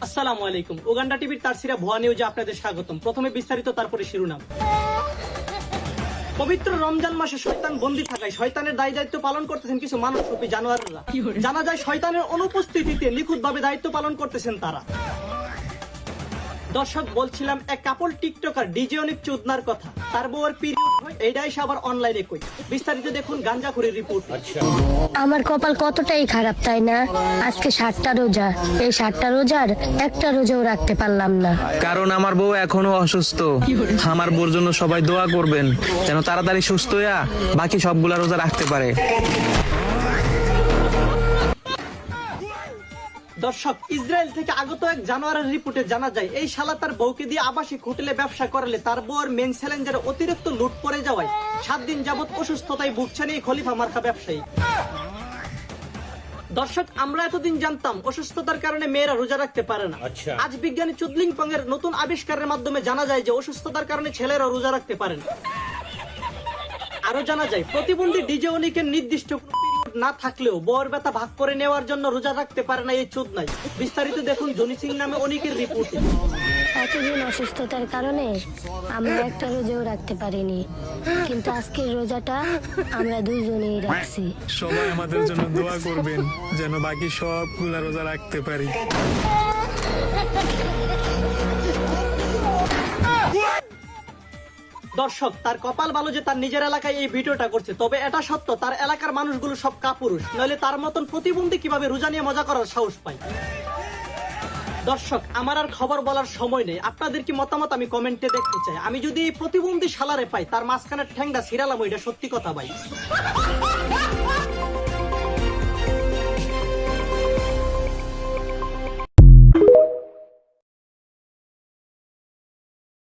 আসসালামু আলাইকুম। উগান্ডা টিভির তারসিরা ভুয়া নিউজে আপনাদের স্বাগতম। প্রথমে বিস্তারিত, তারপরে শিরোনাম। পবিত্র রমজান মাসে শয়তান বন্দী থাকায় শয়তানের দায় দায়িত্ব পালন করতেছেন কিছু মানবরূপী জানোয়াররা। জানা যায় শয়তানের অনুপস্থিতিতে নিখুঁতভাবে দায়িত্ব পালন করতেছেন তারা। দর্শক, বলছিলাম এক কাপল টিকটকার ডিজে অনেক চুদনার কথা। তার বউয়ের পিরিয়ড হয়, এইটাই সে আবার অনলাইনে কই। বিস্তারিত দেখুন গাঞ্জাখুরির রিপোর্ট। আমার কপাল কতটাই খারাপ, তাই না? আজকে 7টা রোজা, এই 7টা রোজার একটা রোজাও রাখতে পারলাম না। কারণ আমার বউ এখনো অসুস্থ। আমার বউর জন্য সবাই দোয়া করবেন যেন তাড়াতাড়ি সুস্থ হইয়া বাকি সবগুলা রোজা রাখতে পারে। দর্শক, ইসরায়েল থেকে আগত এক জানোয়ারের রিপোর্টে জানা যায় এই শালা তার বউকে দিয়ে আবাসিক হোটেলে ব্যবসা করালে তার বউয়ের মেন চ্যালেঞ্জারে অতিরিক্ত লুট পড়ে যাওয়ায় 7 দিন যাবত অসুস্থতায় ভুগছেন এই খলিফা মার্কা ব্যবসায়ী। দর্শক, আমরা এতদিন জানতাম অসুস্থতার কারণে মেয়েরা রোজা রাখতে পারে না। আজ বিজ্ঞানী চুদলিংপং এর নতুন আবিষ্কারের মাধ্যমে জানা যায় যে অসুস্থতার কারণে ছেলেরা রোজা রাখতে পারে না। আরো জানা যায় প্রতিবন্ধী ডিজে অনিকের নির্দিষ্ট না থাকলেও বউয়ের ব্যথা ভাগ করে নেওয়ার জন্য রোজা রাখতে পারে না এই চোদনাই। বিস্তারিত দেখুন জনি সিং নামে অনিকের রিপোর্টে। এতদিন অসুস্থতার কারণে আমরা একটা রোজাও রাখতে পারিনি, কিন্তু আজকের রোজাটা আমরা দুজনেই রাখছি। সবাই আমাদের জন্য দোয়া করবেন যেন বাকি সবগুলা রোজা রাখতে পারি। দর্শক, তার কপাল ভালো যে তার নিজের এলাকায় এই ভিডিওটা করছে। তবে এটা সত্য, তার এলাকার মানুষগুলো সব কাপুরুষ, নইলে তার মতন প্রতিবন্ধী কিভাবে রোজা নিয়ে মজা করার সাহস পায়। দর্শক, আমার আর খবর বলার সময় নেই। আপনাদের কি মতামত আমি কমেন্টে দেখতে চাই। আমি যদি এই প্রতিবন্ধী শালারে পাই, তার মাঝখানের ঠ্যাংটা ছিড়ালাম, এটা সত্যি কথা ভাই।